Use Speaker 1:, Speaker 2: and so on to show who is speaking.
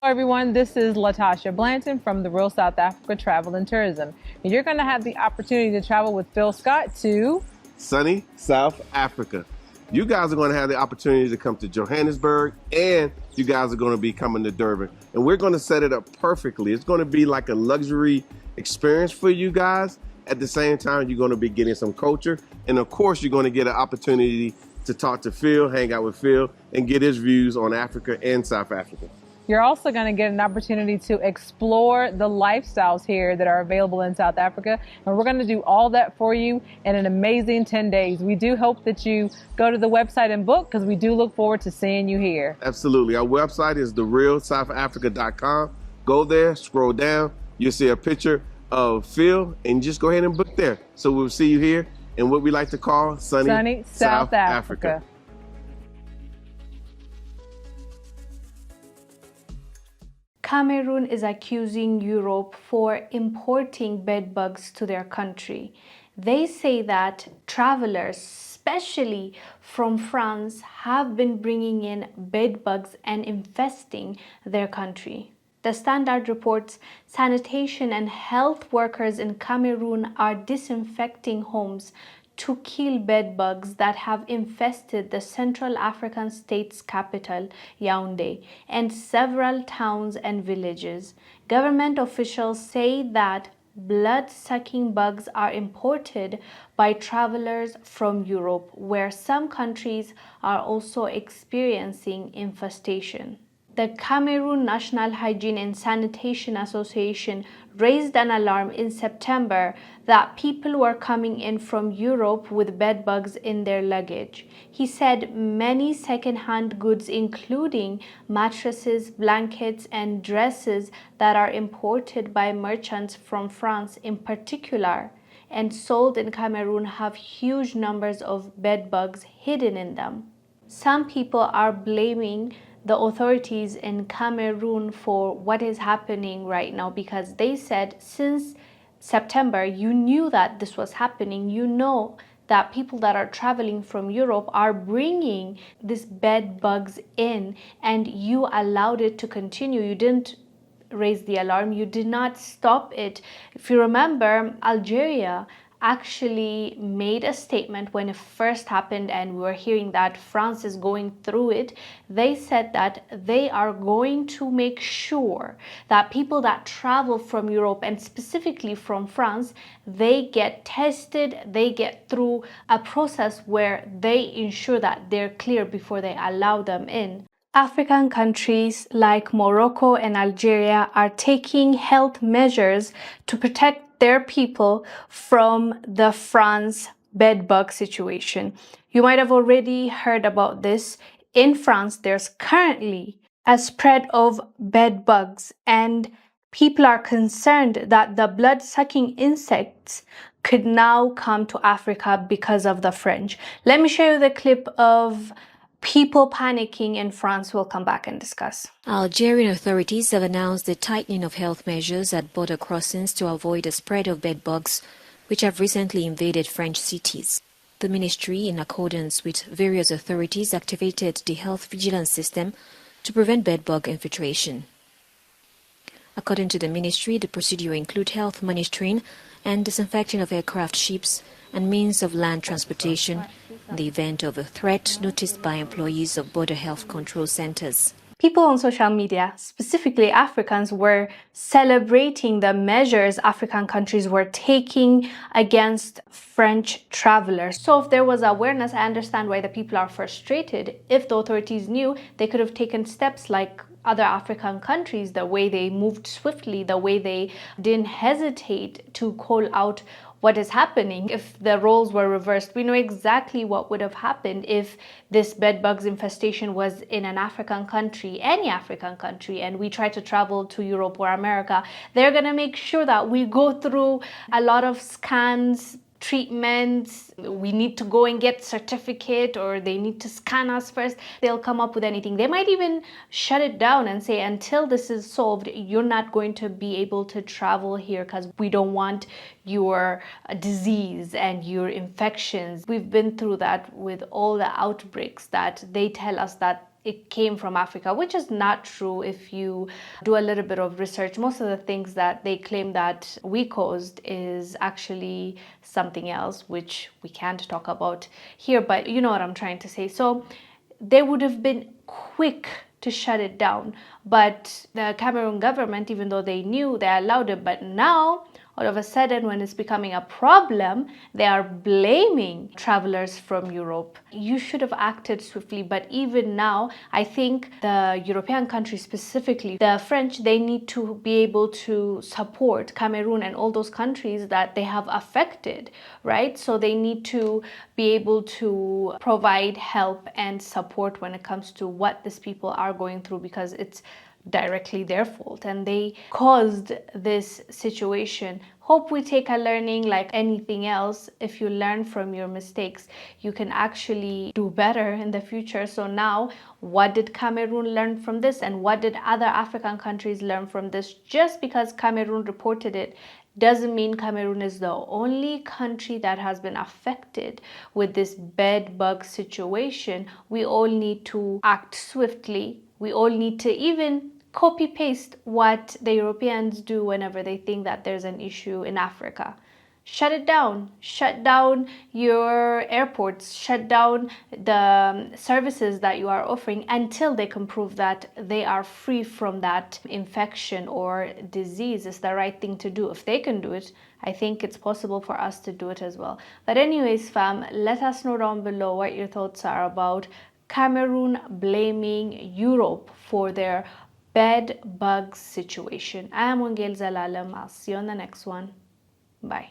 Speaker 1: Hello everyone, this is Latasha Blanton from the Real South Africa Travel and Tourism. And you're going to have the opportunity to travel with Phil Scott to
Speaker 2: sunny South Africa. You guys are going to have the opportunity to come to Johannesburg, and you guys are going to be coming to Durban. And we're going to set it up perfectly. It's going to be like a luxury experience for you guys. At the same time, you're going to be getting some culture. And of course, you're going to get an opportunity to talk to Phil, hang out with Phil, and get his views on Africa and South Africa.
Speaker 1: You're also going to get an opportunity to explore the lifestyles here that are available in South Africa. And we're going to do all that for you in an amazing 10 days. We do hope that you go to the website and book, because we do look forward to seeing you here.
Speaker 2: Absolutely. Our website is therealsouthafrica.com. Go there, scroll down. You'll see a picture of Phil, and just go ahead and book there. So we'll see you here in what we like to call sunny South Africa.
Speaker 3: Cameroon is accusing Europe for importing bed bugs to their country. They say that travelers, especially from France, have been bringing in bed bugs and infesting their country. The Standard reports sanitation and health workers in Cameroon are disinfecting homes to kill bed bugs that have infested the Central African state's capital, Yaoundé, and several towns and villages. Government officials say that blood-sucking bugs are imported by travelers from Europe, where some countries are also experiencing infestation. The Cameroon National Hygiene and Sanitation Association raised an alarm in September that people were coming in from Europe with bed bugs in their luggage. He said many second-hand goods, including mattresses, blankets, and dresses that are imported by merchants from France in particular and sold in Cameroon, have huge numbers of bed bugs hidden in them. Some people are blaming the authorities in Cameroon for what is happening right now, because they said since September you knew that this was happening. You know that people that are traveling from Europe are bringing these bed bugs in, and you allowed it to continue. You didn't raise the alarm. You did not stop it. If you remember, Algeria actually made a statement when it first happened, and we were hearing that France is going through it. They said that they are going to make sure that people that travel from Europe, and specifically from France, they get tested, they get through a process where they ensure that they're clear before they allow them in. African countries like Morocco and Algeria are taking health measures to protect their people from the France bedbug situation. You might have already heard about this. In France, there's currently a spread of bed bugs, and people are concerned that the blood-sucking insects could now come to Africa because of the French. Let me show you the clip of people panicking in France. We'll come back and discuss.
Speaker 4: Algerian authorities have announced the tightening of health measures at border crossings to avoid the spread of bed bugs, which have recently invaded French cities. The ministry, in accordance with various authorities, activated the health vigilance system to prevent bed bug infiltration. According to the ministry, the procedure includes health monitoring and disinfecting of aircraft, ships, and means of land transportation in the event of a threat noticed by employees of border health control centers.
Speaker 3: People on social media, specifically Africans, were celebrating the measures African countries were taking against French travelers. So if there was awareness, I understand why the people are frustrated. If the authorities knew, they could have taken steps like other African countries, the way they moved swiftly, the way they didn't hesitate to call out what is happening. If the roles were reversed, we know exactly what would have happened if this bedbugs infestation was in an African country, any African country, and we try to travel to Europe or America. They're gonna make sure that we go through a lot of scans, treatments, we need to go and get certificate, or they need to scan us first. They'll come up with anything. They might even shut it down and say, until this is solved, you're not going to be able to travel here because we don't want your disease and your infections. We've been through that with all the outbreaks that they tell us that it came from Africa, which is not true. If you do a little bit of research, most of the things that they claim that we caused is actually something else, which we can't talk about here, but you know what I'm trying to say. So they would have been quick to shut it down, but the Cameroon government, even though they knew, they allowed it. But now all of a sudden, when it's becoming a problem, they are blaming travelers from Europe. You should have acted swiftly, but even now, I think the European countries, specifically the French, they need to be able to support Cameroon and all those countries that they have affected, right? So they need to be able to provide help and support when it comes to what these people are going through, because it's directly their fault and they caused this situation. Hope we take a learning like anything else. If you learn from your mistakes, you can actually do better in the future. So now, what did Cameroon learn from this, and what did other African countries learn from this? Just because Cameroon reported it doesn't mean Cameroon is the only country that has been affected with this bed bug situation. We all need to act swiftly. We all need to even copy paste what the Europeans do whenever they think that there's an issue in Africa. Shut it down. Shut down your airports. Shut down the services that you are offering until they can prove that they are free from that infection or disease. It's the right thing to do. If they can do it, I think it's possible for us to do it as well. But anyways, fam, let us know down below what your thoughts are about Cameroon blaming Europe for their bed bug situation. I am Wongel Zelalem. I'll see you on the next one. Bye.